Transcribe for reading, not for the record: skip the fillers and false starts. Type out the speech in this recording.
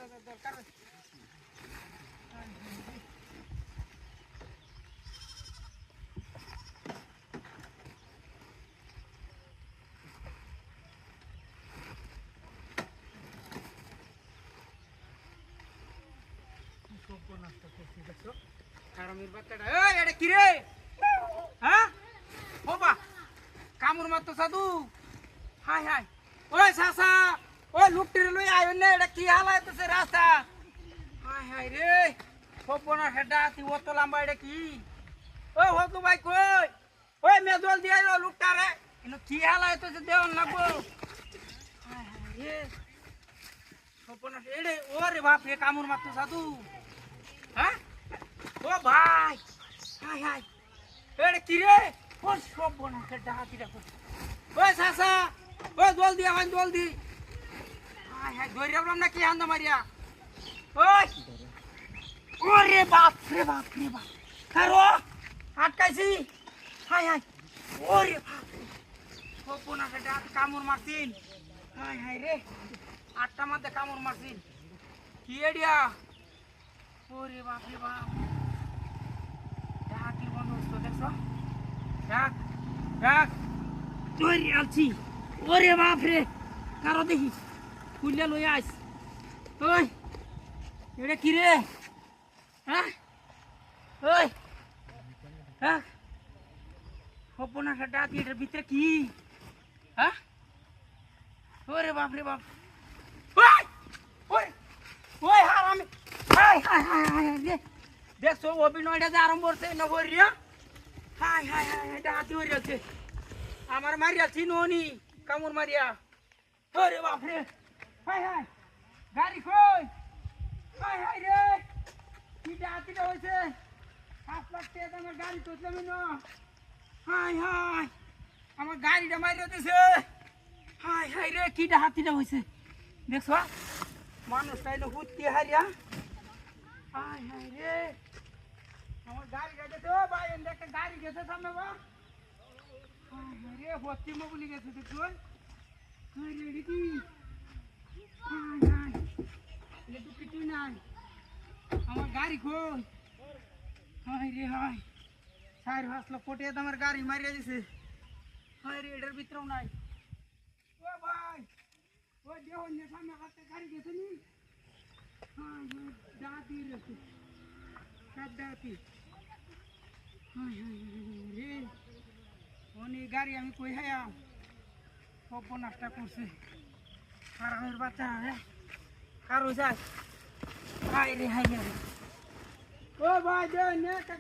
দরকার কারমের বাচ্চাটা এই এটা কি রে হ্যাঁ বাবা কামড় মারতো সাধু হাই হাই ওই সাসা ওই লুকটিরে লই আইও না এটা কি হালাইতেছে রাস্তা হাই হাই রে খোপনা হেডা তুই অত লম্বা এটা কি ওই হতু ভাই কই ওই মেজল দিয়ে আইও লুকটারে ইনো কি হালাইতেছে দেওন লাগবো হাই হাই রে খোপনা এড়ে ওরে বাপ রে কামড় মারতো সাধু হ্যাঁ ও ভাই হাই হাই এড়ে কি রে ও সব বনা হেডা হাতি রাখো ওই সাসা ওই জলদি আন জলদি হাই হাই ধরে রাখলাম না কি আন্দা মারিয়া ওই ওরে বাপ রে বাপ কারো আটকাইছি হাই হাই ওরে বাপ খোপনা হেডা কামড় মারছিন হাই হাই রে আটটা মধ্যে কামড় মারছিন কি এডিয়া ওরে বাপ রে বাপ ডাকির বন্ধ দেখছো ডাক ডাক তৈরি আছি ওরে বাপ রে কারো দেখি খুললে লই আইস ওই এটা কি রে হ্যাঁ ওই হ্যাঁ খোপনা ডাক এটার ভিতরে কি হ্যাঁ ওরে বাপ রে বাপ ওই ওই ওই হারামি হাই হাই হাই হাই রে দেখছো অভিনয়টা যে আরম্ভ করছে না বরিয়া হাই হাই হাই এটা হাতি হয়ে আছে আমার মারিয়া চিনোনি কামড় মারিয়া ওরে বাপ রে হাই হাই গাড়ি কই হাই হাই রে কিটা হাতিটা হয়েছে 5 লাখ টাকা আমার গাড়ি তুললাম না হাই হাই আমার গাড়িটা মারিয়া দিছে হাই হাই রে কিটা হাতিটা হয়েছে দেখছো মানুষ তাই না হুতি হারিয়া হাই হাই রে আমার গাড়ি গেছে ও ভাই একটা গাড়ি গেছে সামনে বা হাই হাই রে হতি মগুলি গেছে দেখছো হাই রে দিদি হাই হাই এটা তো কিছুই নাই আমার গাড়ি কই হাই রে হাই 4-5 লাখ কোটি আমার গাড়ি মারিয়া দিছে হাই রে এটার ভিতরেও নাই ও ভাই ওই দেহ নিয়ে সামনে হাতে গাড়ি গেছে নি হাই হাই দাঁতি রেছে সব দাঁতি হাই হাই রে অনেক গাড়ি আমি কই হাইয়াম সব নষ্ট করছে কারণের বাচ্চা হ্যাঁ কারো যায় হাই রে ও ভাই দে